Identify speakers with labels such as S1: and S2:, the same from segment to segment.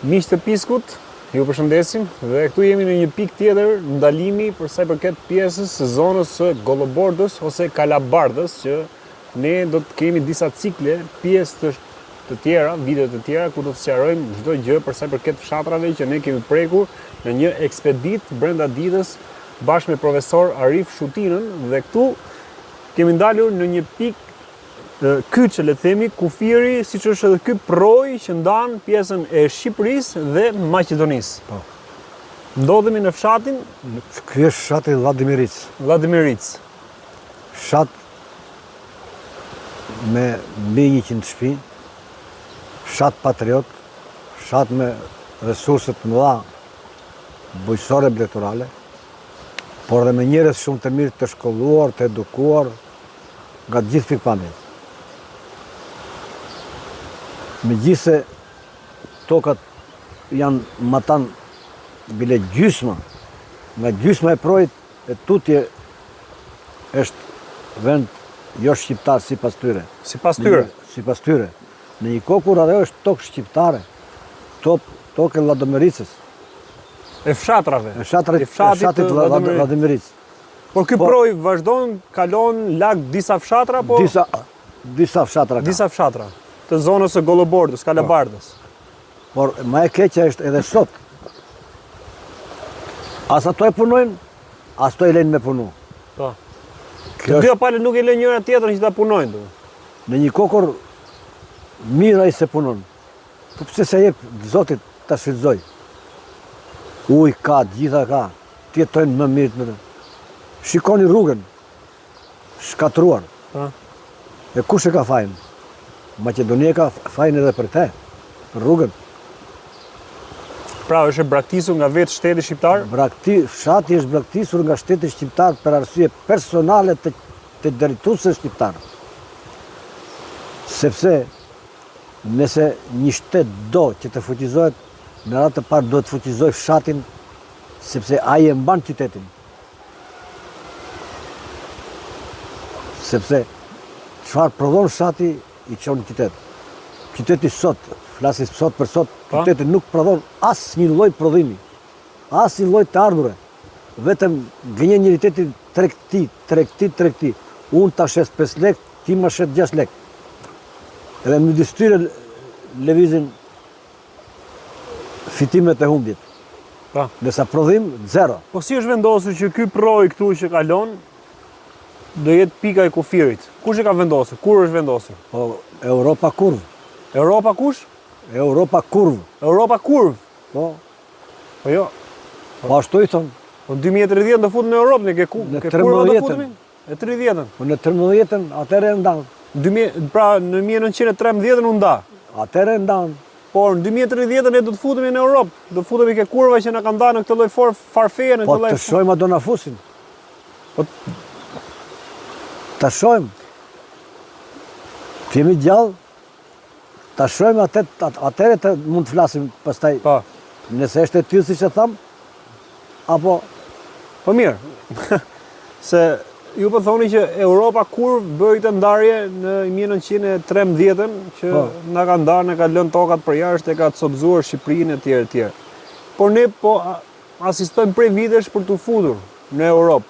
S1: Miq të Piskut, ju përshëndesim dhe këtu jemi në një pikë tjetër ndalimi për sa i përket pjesës së zonës së Gollobordës ose Kalabardhës, që ne do të kemi disa cikle, pjesë të tjera, video të tjera ku do të sqarojmë çdo gjë për sa i përket fshatrave që ne kemi prekur në një ekspedit brenda ditës bashkë me profesor Arif Shutinën, dhe këtu kemi ndalur në një pikë kyçe, le të themi, kufiri, siç është edhe ky proj që ndan pjesën e Shqipërisë dhe Maqedonisë.
S2: Po.
S1: Ndodhemi në fshatin.
S2: Ky është fshati Vladimiric. Fshat me mbi 100 shtëpi, fshat patriot, fshat me resurse të mëdha bujqësore bлекtorale, por dhe me njerëz shumë të mirë, të shkolluar, të edukuar nga gjithë pikpamjet. Megjithse tokat janë matan bile gjysma, nga gjysma e projit e tutje është vend jo shqiptar sipas tyre. Sipas tyre. Në një kohë kur ajo është tokë shqiptare, tokë e Lladomericës.
S1: E fshatrave.
S2: E fshatit Vladimiric.
S1: Por ky proj vazhdon, kalon lag disa fshatra, po
S2: disa fshatra ka.
S1: Disa fshatra të zonës së Gollobordës, Kalabardhës.
S2: Por më e keqja është edhe sot. As ato e punojnë, as ato e lejnë me punu.
S1: Po. Të dyja palët nuk e lejnë njëra tjetrën që ta punojnë.
S2: Në një kokër mirë ai se punon. Po pse se jep Zotit ta shfrytëzoj? Ujë ka, gjitha ka. Të jetojnë më mirë me. Shikoni rrugën. Shkatruar.
S1: Po.
S2: E kush e ka fajin? Maqedonia ka fajin edhe për te, për rrugën.
S1: Pra është e braktisur nga vetë shteti shqiptar?
S2: Fshati është braktisur nga shteti shqiptar për arsye personale të drejtuesve shqiptar. Sepse nëse një shtet do që të fuqizohet, në radhë të parë do të fuqizoj fshatin, sepse ai e mban qytetin. Sepse çfarë prodhon fshati i çon qytet. Qyteti sot, flasis sot për sot, qyteti nuk prodhon asnjë lloj prodhimi, asnjë lloj të ardhure. Vetëm gënjeniriteti tregti. Unë ta shes 5 lek, ti më shet 6 lek. Edhe midis tyre lëvizin fitimet e humbjet.
S1: Po.
S2: Nësa prodhim, zero.
S1: Po si është vendosur që ky proj këtu që kalon do jetë pika e kufirit? Kush e ka vendosur? Kur është vendosur?
S2: Po, Europa kurv.
S1: Europa kush?
S2: Europa kurv.
S1: Europa kurv?
S2: Po.
S1: Po jo.
S2: Po ashtu i thonë.
S1: Po 2030 do futën në Europë, ne ke kurva do futemi? E 30-ën.
S2: Po në 13-ën, atëre e ndanë.
S1: Pra në 1913-ën u nda.
S2: Atëre e ndanë.
S1: Por në 2030 ne do të futemi në Europë. Do të futemi ke kurva që na kanë ndarë në këtë lloj farfeje, në
S2: Po
S1: këtë lloj.
S2: të shojmë a do na fusin.
S1: Po
S2: ta shojmë. Të jemi gjallë, ta shojmë atëre të mund të flasim pastaj.
S1: Po.
S2: Nëse është e tillë siç e tham, apo
S1: po mirë. Se ju po thoni që Europa kur bëri këtë ndarje në 1913-ën që na ka ndarë, na ka lënë tokat për jashtë, e ka copëzuar Shqipërinë etj. Por ne po asistojmë prej vitesh për të futur në Europë.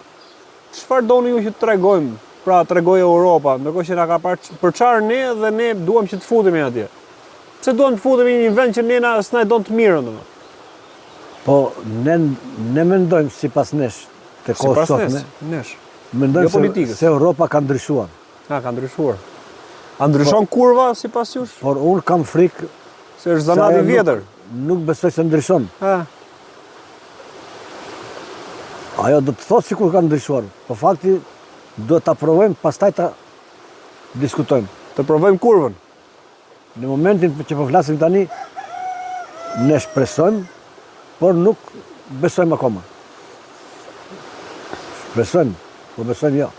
S1: Çfarë doni ju që të tregojmë? Pra tregoj Europa, ndërkohë që na ka përçarë ne dhe ne duam që të futemi atje. Pse duam të futemi në një vend që ne s'na don të mirën, domethënë.
S2: Po ne mendojmë sipas nesh, të kohës sot
S1: nesh.
S2: Mendojmë se Europa ka ndryshuar.
S1: Ka ndryshuar. A ndryshon kurva sipas jush?
S2: Por unë kam frikë
S1: se është zanat i vjetër.
S2: Nuk besoj se ndryshon. Ajo do të thotë sikur ka ndryshuar, po fakti do ta provojmë, pastaj ta diskutojmë.
S1: Të provojmë kurvën.
S2: Në momentin që po flasim tani, ne shpresojmë, por nuk besojmë akoma. Besojmë, po besojmë jo.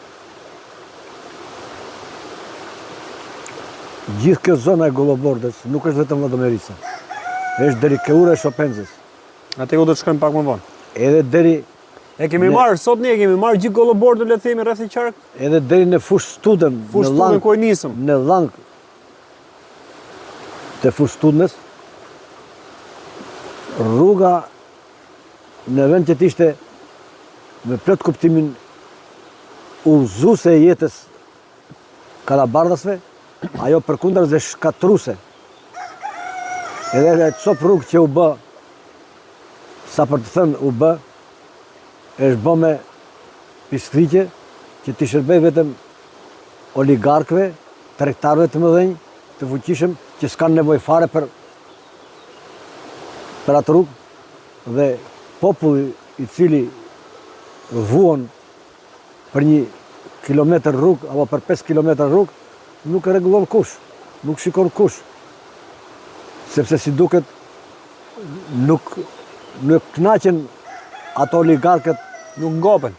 S2: Gjithë kjo zona e Gollobordës nuk është vetëm Lladomerica. Është deri Keura e Shopenzës.
S1: Atë ku do të shkojmë pak më vonë.
S2: Edhe deri
S1: E kemi marrë, sot ne kemi marrë gjithë Gollobordën, le të themi, rreth i qark.
S2: Edhe deri në fushë studën,
S1: ku e nisëm.
S2: Në lang të fushë studës, rruga në vend që t'ishte me plot kuptimin udhëzuese e jetës kalabardhasve, ajo përkundër dhe shkatruse. Edhe cop rrugë që u bë, sa për të thënë u bë, është bë me pistriqe që t'i shërbej vetëm oligarkëve, tregtarëve të mëdhenj, të fuqishëm, që s'kan nevojë fare për atë rrugë dhe populli i cili vuan për 1 kilometër rrugë apo për 5 kilometër rrugë, nuk e rregullon kush, nuk shikon kush. Sepse si duket nuk kënaqen ato oligarkët,
S1: Nuk ngopen.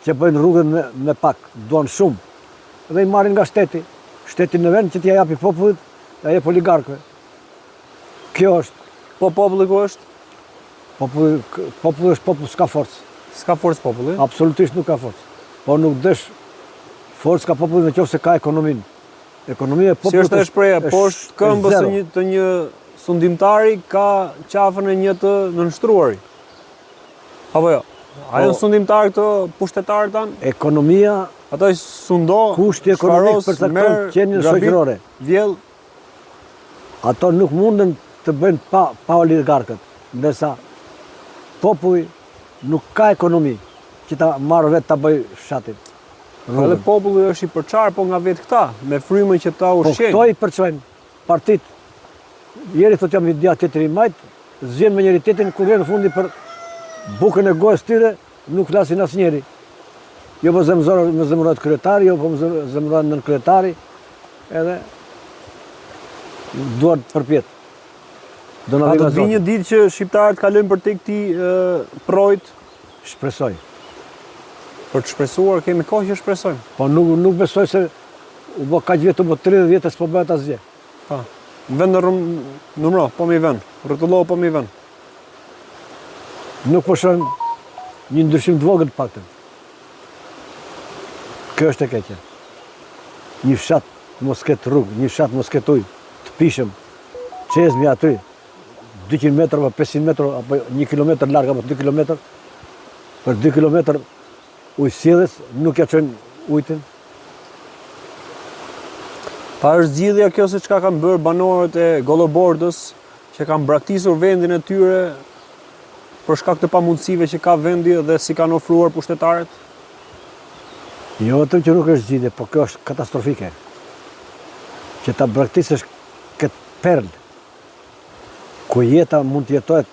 S2: që bëjnë rrugën me pak, duan shumë. Dhe i marrin nga shteti. Shteti në vend që t'ja japi popullit, ja jep oligarkëve. Kjo është.
S1: Po populli ku është?
S2: Populli është popull, s'ka forcë.
S1: S'ka forcë populli?
S2: Absolutisht nuk ka forcë. Po nuk dësh forcë ka populli në qoftë se ka ekonominë. Ekonomia e
S1: Si
S2: popullit
S1: është e shpreha, poshtë këmbës
S2: zero.
S1: të një sundimtari ka qafën e një të nënshtruari. Apo jo? A janë sundimtar këto pushtetarë tanë?
S2: Ekonomia,
S1: Ato i sundo,
S2: kushti ekonomik përcakton qenien shoqërore.
S1: Vjell,
S2: Ato nuk munden të bëjnë pa oligarkët, ndërsa populli nuk ka ekonomi që ta marrë vetë ta bëj fshatin.
S1: edhe populli është i përçar, po nga vetë këta, me frymën që ta
S2: Po
S1: ushqejnë.
S2: këto i përçojnë partit. Njeri thot jam i dia, tjetri i majt, zgjen me njëri tjetrin, kur vjen në fundi për bukën e gojës tyre, nuk flasin asnjëri. Jo po zemërohet kryetari, jo po zemërohet nën kryetari, edhe duan të përpjet. Do na
S1: A do
S2: vijë
S1: të vi një ditë që shqiptarët kalojnë për te këtij projt,
S2: shpresoj.
S1: për të shpresuar, kemi kohë që shpresojmë.
S2: Po nuk besoj se u bë kaq vjet, u bë 30 vjet s'po bëhet asgjë.
S1: Pa. Vend në numro, po mi vën. Rrotullo po mi vën.
S2: Nuk po shohim një ndryshim të vogël të paktën. Kjo është e keqja. Një fshat mos ketë rrugë, një fshat mos ketë ujë, të pishëm, çezmi aty, 200 metra apo 500 metra apo 1 kilometër larg apo 2 kilometër. Për 2 kilometër ujësjellës nuk ja çojnë ujin.
S1: Pa është zgjidhja kjo se çka kanë bërë banorët e Golobordës, që kanë braktisur vendin e tyre për shkak të pamundësive që ka vendi dhe si kanë ofruar pushtetarët?
S2: Jo vetëm që nuk është zgjidhje, po kjo është katastrofike. Që ta braktisësh këtë perl, ku jeta mund të jetohet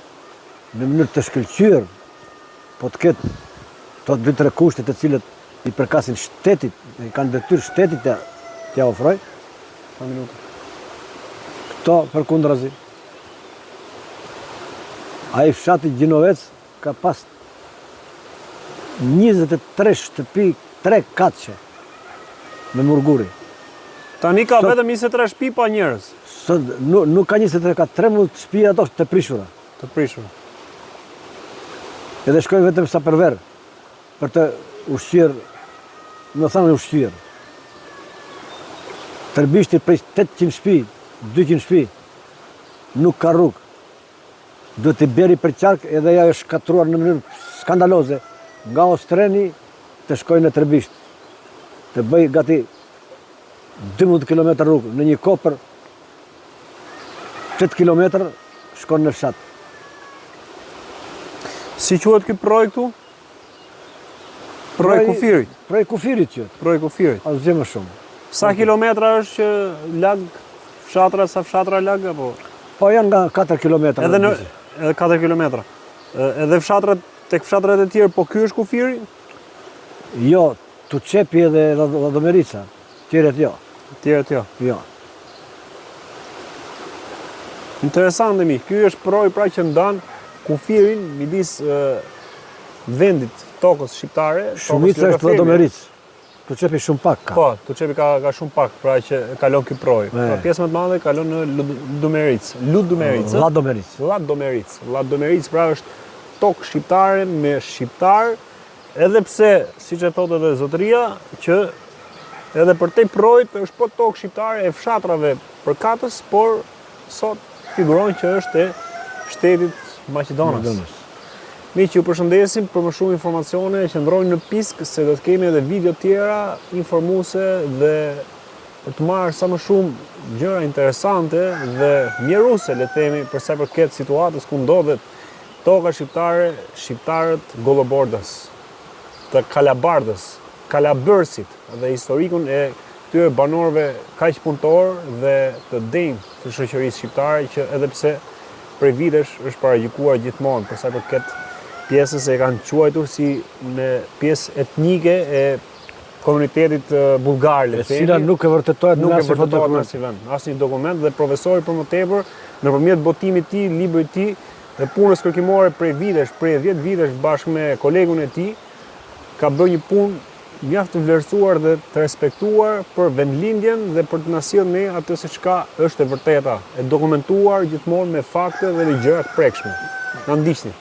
S2: në mënyrë të shkëlqyer, po të ketë to 2-3 kushte të cilët i përkasin shtetit, i kanë detyrë shtetit t'ja ofroj, këto përkundrazi. Ai fshati Gjinovec ka pas 23 shtëpi, 3 katëshe me murguri.
S1: Tani ka vetëm 23 shtëpi pa njerëz
S2: Sot nuk ka 23, ka 13 shtëpi ato të prishura.
S1: të prishur.
S2: Edhe shkojnë vetëm sa për verë, për të ushqyer, më thanë ushqyer. Tërbishti prej 800 shtëpi, 200 shtëpi, nuk ka rrugë. Duhet të beri për qark edhe ja është shkatruar në mënyrë skandaloze nga Ostreni të shkojnë në Tërbisht. Të bëj gati 12 km rrugë në një kopër, 8 km shkon në fshat.
S1: Si quhet ky projektu? Projekt Kufirit.
S2: Projekt Kufirit qëtë,
S1: Projekt Kufirit.
S2: asgjë më shumë.
S1: Sa kilometra është që lag fshatra, sa fshatra lag apo?
S2: Po janë nga 4 km.
S1: Edhe 4 kilometra. Edhe fshatrat tek fshatrat e tjerë, po ky është Kufiri?
S2: Jo, Tuçepi edhe Lladomerica, tjeret jo.
S1: Tjerët jo.
S2: Jo.
S1: Interesante mi. Ky është projekt pra që ndan Kufirin midis vendit tokës shqiptare.
S2: Shumica është Lladomeric. Tuçepi shumë pak ka.
S1: Po, Tuçepi ka shumë pak, pra që kalon ky projekt. Pra pjesë më të madhe kalon në Ludumeric. Lladomeric, pra është tokë shqiptare me shqiptar, edhe pse, siç e thotë edhe zotëria, që edhe për te projekt është po tokë shqiptare e fshatrave përkatës, por sot figuron që është e shtetit Maqedonas. Miq, ju përshëndesim. Për më shumë informacione qëndroni në Pisk se do të kemi edhe video tjera informuese dhe për të marrë sa më shumë gjëra interesante dhe mjeruese, le të themi, për sa i përket situatës ku ndodhet toka shqiptare, shqiptarët Golobordas, të Kalabardhës, Kalabërsit dhe historikun e këtyre banorëve kaq punëtor dhe të denjë të shoqërisë shqiptare që edhe pse prej vitesh është paragjykuar gjithmonë për sa i përket pjesës e kanë quajtur si në pjesë etnike e komunitetit bullgar, le të themi.
S2: Cila nuk e vërtetohet në
S1: asnjë vend, asnjë dokument dhe profesori për më tepër nëpërmjet botimit të tij, librit të tij dhe punës kërkimore prej 10 vitesh bashkë me kolegun e tij, ka bërë një punë mjaft të vlerësuar dhe të respektuar për vendlindjen dhe për të na sjellë ne atë se çka është e vërteta, e dokumentuar gjithmonë me fakte dhe me gjëra të prekshme. Na ndiqni.